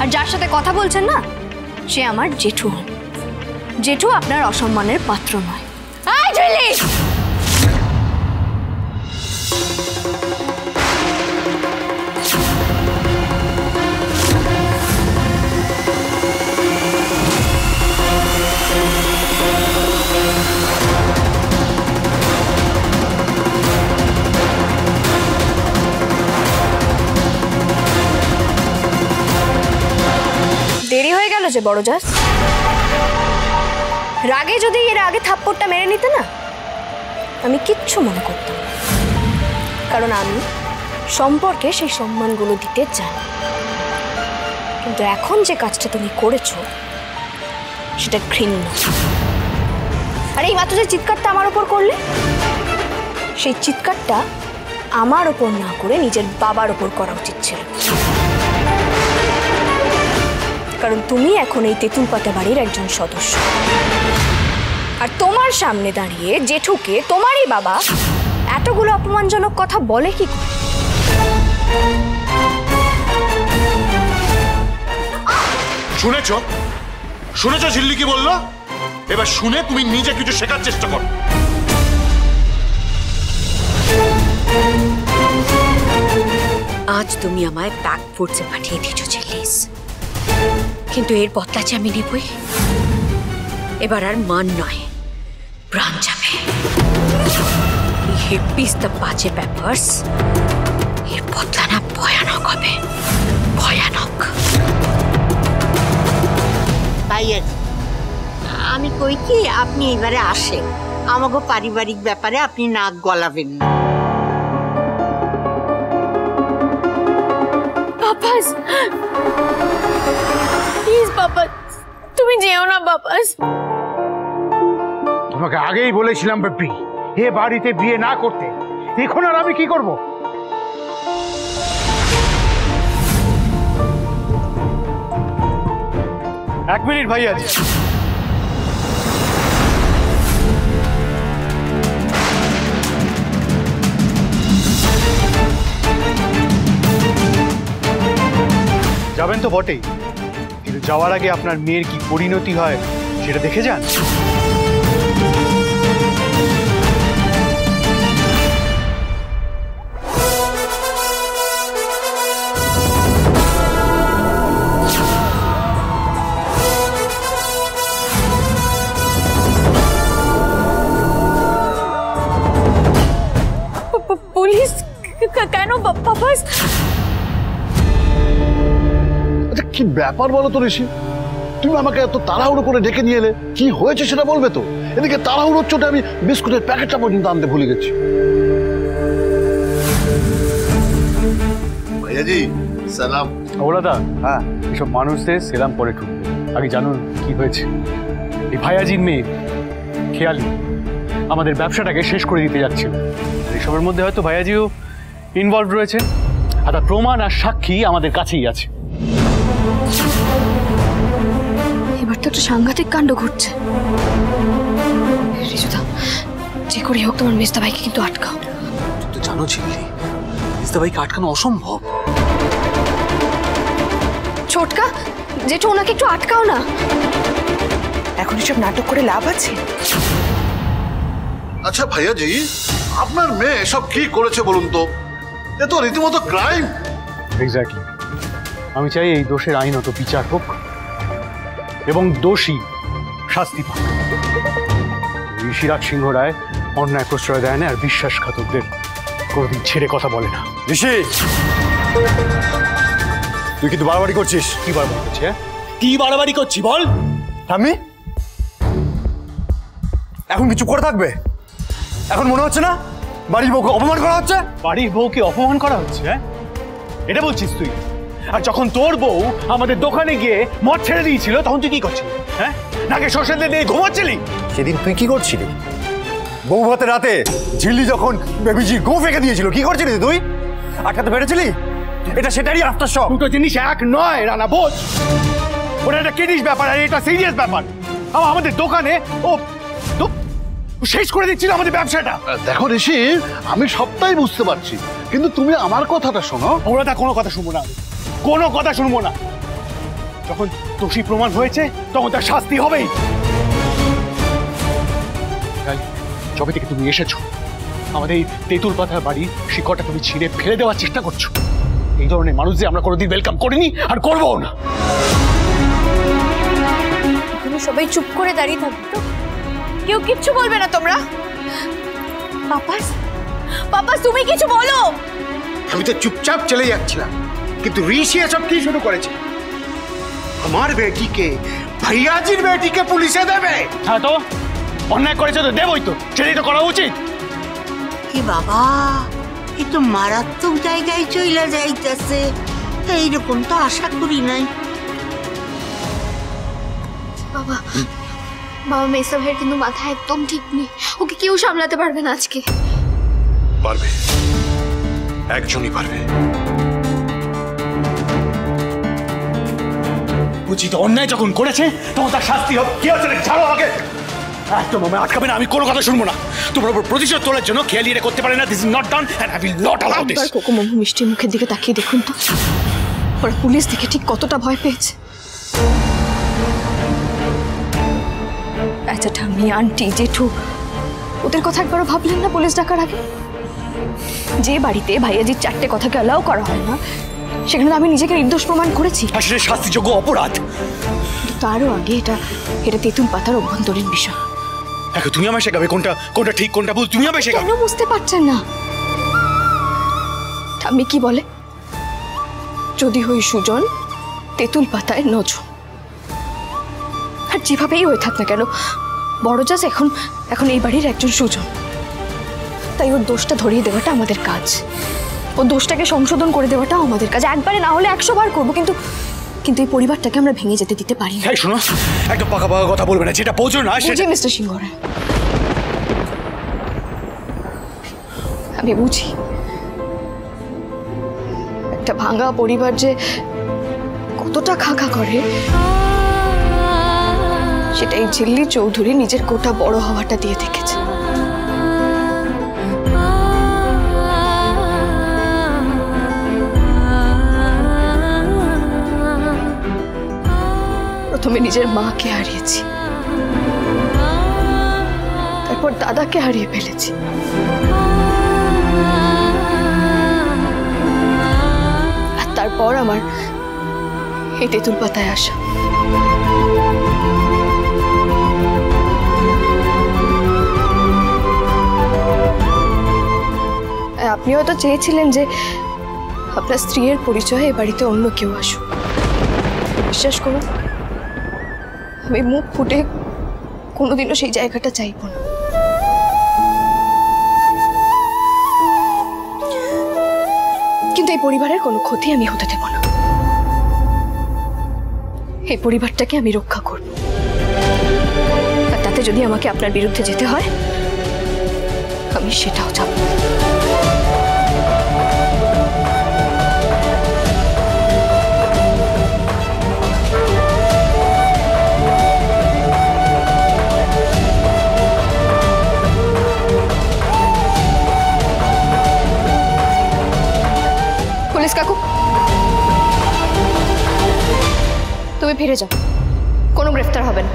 আর যার সাথে কথা বলছেন না সে আমার জেঠু হন। জেঠু আপনার অসম্মানের পাত্র নয়। আয় জুলি, দেরি হয়ে গেল যে বড় জাস। রাগে যদি এর আগে থাপ্পড়টা মেরে নিতে না আমি কিচ্ছু মনে করতাম, কারণ আমি সম্পর্কে সেই সম্মানগুলো দিতে চাই। কিন্তু এখন যে কাজটা তুমি করেছো সেটা ঘৃণ্য। আর এই মাত্র যে চিৎকারটা আমার ওপর করলে সেই চিৎকারটা আমার ওপর না করে নিজের বাবার ওপর করা উচিত ছিল, কারণ তুমি এখন এই তেঁতুলপাতা বাড়ির একজন সদস্য। আর তোমার সামনে দাঁড়িয়ে জেঠুকে তোমারই বাবা এতগুলো অপমানজনক কথা বলে কি করে? শুনেছো শুনেছো ঝিল্লি কি বললো? এবার শুনে তুমি নিজে কিছু শেখার চেষ্টা করো। আজ তুমি আমায় ব্যাক ফোর্সে পাঠিয়ে দিয়েছো ঝিল্লিস, কিন্তু এর বদলা যে আমি নেবই। এবার আর মান নয়, প্রাণ যাবে। এই হেপিস দ্য বাজে ব্যাপার্স, এর বদলা না ভয়ানক হবে, ভয়ানক। তাই আমি কই কি, আপনি এবারে আসেন, আমাকে পারিবারিক ব্যাপারে আপনি নাক গলাবেন না। বাবাস প্লিজ, বাবা তুমি যেও না বাবাস। তোমাকে আগেই বলেছিলাম বেপি, এ বাড়িতে বিয়ে না করতে। এখন আর আমি কি করব? এক মিনিট ভাই, আছে যাবেন তো বটেই, কিন্তু যাওয়ার আগে আপনার মেয়ের কি পরিণতি হয় সেটা দেখে যান। পুলিশ কেন বাবাস? আচ্ছা কি ব্যাপার বলো তো ঋষি, তুমি আমাকে এত তাড়াহুড়ো করে ডেকে নিয়ে এলে, কি হয়েছে সেটা বলবে তো? এদিকে তাড়াহুড়োর চোটে আমি বিস্কুটের প্যাকেটটা পর্যন্ত আনতে ভুলে গেছি। ভাইয়াজি সালাম। ওলাদা, হ্যাঁ, এসব মানুষদের সেলাম পরে ঠুকবে, আগে জানুন কি হয়েছে। এই ভাইয়াজির মেয়ে খেয়ালি আমাদের ব্যবসাটাকে শেষ করে দিতে যাচ্ছিল। এসবের মধ্যে হয়তো ভাইয়াজিও ইনভলভ রয়েছে, আর তার প্রমাণ আর সাক্ষী আমাদের কাছেই আছে। এবার তো একটা সাংঘাতিক কাণ্ড ঘটছে। রিজুদা, যে করে হোক তোমার মেজদা ভাইকে কিন্তু আটকাও। তুই তো জানো ঝিল্লি, মেজদা ভাইকে আটকানো অসম্ভব। ছোটকা, যেটা ওনাকে একটু আটকাও না। এখন এসব নাটক করে লাভ আছে? আচ্ছা ভাইয়াজি, আপনার মেয়ে এসব কি করেছে বলুন তো? এ তো রীতিমতো ক্রাইম। এক্স্যাক্টলি, আমি চাই এই দোষের আইনত বিচার হোক এবং দোষী শাস্তি পাক। ঋষিরাজ সিংহ রায় অন্যায় প্রশ্রয় দেয় না, আর বিশ্বাসঘাতকদের কোনোদিন ছেড়ে কথা বলে না। ঋষি, তুই কিন্তু বাড়াবাড়ি করছিস। কি বারবার করছে? কি বাড়াবাড়ি করছি বল? আমি এখন কিছু করে থাকবে? এখন মনে হচ্ছে না বাড়ির বউকে অপমান করা হচ্ছে? বাড়ির বউকে অপমান করা হচ্ছে? হ্যাঁ, এটা বলছিস তুই? আর যখন তোর বউ আমাদের দোকানে গিয়ে মদ ছেড়ে দিয়েছিল তখন তুই কি করছিলি? হ্যাঁ, নাকি সর্ষে দিয়ে ঘুমাচ্ছিলি? সেদিন তুই কি করছিলি? বউ ভাতের রাতে ঝিল্লি যখন বেবিজির গো ফেঁকে দিয়েছিল, কি করছিলি তুই? আটকাতে পেরেছিলি? এটা সেটারই আফটার শক। দুটো জিনিস এক নয় রানা, বোঝ। ওটা একটা কিনিস ব্যাপার আর এটা সিরিয়াস ব্যাপার। আমাদের দোকানে ও শেষ করে দিচ্ছিল আমাদের ব্যবসাটা। দেখো ঋষি, আমি সবটাই বুঝতে পারছি, কিন্তু তুমি আমার কথাটা শোনো। ওরা তা কোনো কথা শুনবো না, কোনো কথা শুনবো না। যখন দোষী প্রমাণ হয়েছে তখন তার শাস্তি হবেই। যবে থেকে তুমি এসেছো আমাদের এই তেঁতুল পাতার বাড়ি শিকড়টা তুমি ছিঁড়ে ফেলে দেওয়ার চেষ্টা করছো। এই ধরনের মানুষদের আমরা কোনোদিন ওয়েলকাম করিনি আর করবো না। তুমি সবাই চুপ করে দাঁড়িয়ে থাকবে তো, কেউ কিচ্ছু বলবে না তোমরা? পাপাস, পাপাস তুমি কিছু বলো। আমি তো চুপচাপ চলে যাচ্ছিলাম, কিন্তু ঋষি এসব কি শুরু করেছে? আমার বেটিকে, ভাইয়াজির বেটিকে পুলিশে দেবে? হ্যাঁ তো অন্যায় করেছে তো দেবই তো, সেটাই তো করা উচিত। কি বাবা, এ তো মারাত্মক জায়গায় চইলা যাইতেছে, এইরকম তো আশা করি নাই। বাবা, বাবা মেসা ভাইয়ের কিন্তু মাথা একদম ঠিক নেই, ওকে কেউ সামলাতে পারবে না আজকে। পারবে, একজনই পারবে। উচিত অন্যায় যখন করেছে তখন তার শাস্তি হবে। কি হচ্ছে ছাড়ো আমাকে, একদম আমায় আটকাবে না, আমি কোনো কথা শুনবো না। তোমার উপর প্রতিশোধ তোলার জন্য খেয়ালি এটা করতে পারে না। This is not done and I will not allow this. কোকো মামু মিষ্টির মুখের দিকে তাকিয়ে দেখুন তো, ওরা পুলিশ দেখে ঠিক কতটা ভয় পেয়েছে। আচ্ছা ঠাম্মি, আন্টি, জেঠু, ওদের কথা একবারও ভাবলেন না পুলিশ ডাকার আগে? যে বাড়িতে ভাইয়াজির 4টে কথাকে অ্যালাউ করা হয় না, সেখানে আমি নিজেকে নির্দোষ প্রমাণ করেছি। আসলে শাস্তিযোগ্য অপরাধ। তারও আগে এটা তেঁতুল পাতার অভ্যন্তরীণ বিষয়। এখন তুমি আমায় শেখাবে কোনটা কোনটা ঠিক কোনটা ভুল, তুমি আমায় শেখাবে। কেন বুঝতে পারছেন না? ঠাম্মি কি বলে, যদি হই সুজন তেঁতুল পাতায় নজন। আর যেভাবেই হয়ে থাক না কেন, বড় জাজ এখন এই বাড়ির একজন সুজন। তাই ওর দোষটা ধরিয়ে দেওয়াটা আমাদের কাজ, ওর দোষটাকে সংশোধন করে দেওয়াটাও আমাদের কাজ। একবারে না হলে 100 বার করবো, কিন্তু এই পরিবারটাকে আমরা ভেঙে যেতে দিতে পারি না। শোনো, একদম পাকা পাকা কথা বলবে না, যেটা বোঝো না বুঝি মিস্টার সিংহ রায়, আমি বুঝি একটা ভাঙা পরিবার যে কতটা খাখা করে, সেটাই ঝিল্লি চৌধুরী নিজের কোটা বড় হওয়াটা দিয়ে দেখেছে। প্রথমে নিজের মাকে হারিয়েছি, তারপর দাদাকে হারিয়ে ফেলেছি, আর তারপর আমার এই তেঁতুল পাতায় আসা। আপনি হয়তো চেয়েছিলেন যে আপনার স্ত্রীর পরিচয়ে এ বাড়িতে অন্য কেউ আসুক। বিশ্বাস করুন, আমি মুখ ফুটে কোনোদিনও সেই জায়গাটা চাইব না। কিন্তু এই পরিবারের কোনো ক্ষতি আমি হতে দেব না। এই পরিবারটাকে আমি রক্ষা করব, আর তাতে যদি আমাকে আপনার বিরুদ্ধে যেতে হয় আমি সেটাও যাব। পুলিশ কাকু, তুমি ফিরে যাও, কোনো গ্রেফতার হবে না।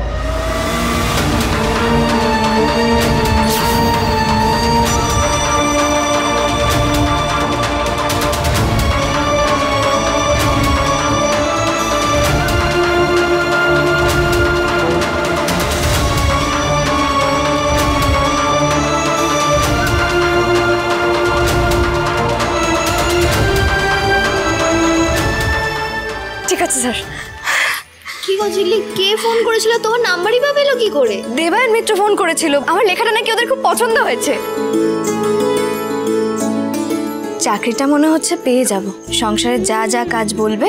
ঠিক আছে স্যার। কি গো ঝিল্লি, কে ফোন করেছিল? তোমার নাম্বারই বা পেলো কি করে? দেবায়ন মিত্র ফোন করেছিল, আমার লেখাটা নাকি ওদের খুব পছন্দ হয়েছে। চাকরিটা মনে হচ্ছে পেয়ে যাব। সংসারে যা যা কাজ বলবে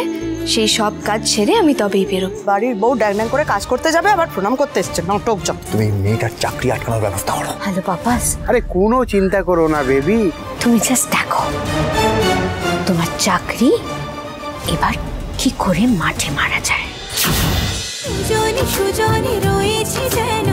সেই সব কাজ ছেড়ে আমি তবেই বেরোব। বাড়ির বউ ড্যাং করে কাজ করতে যাবে, আবার প্রণাম করতে এসছে। নটক যাও। তুমি মেয়েটার চাকরি আটকানোর ব্যবস্থা করো। হ্যালো পাপাস, আরে কোনো চিন্তা করো না বেবি, তুমি জাস্ট দেখো তোমার চাকরি এবার কি করে মাঠে মারা যায়। সুজনে সুজনে রয়েছে যেন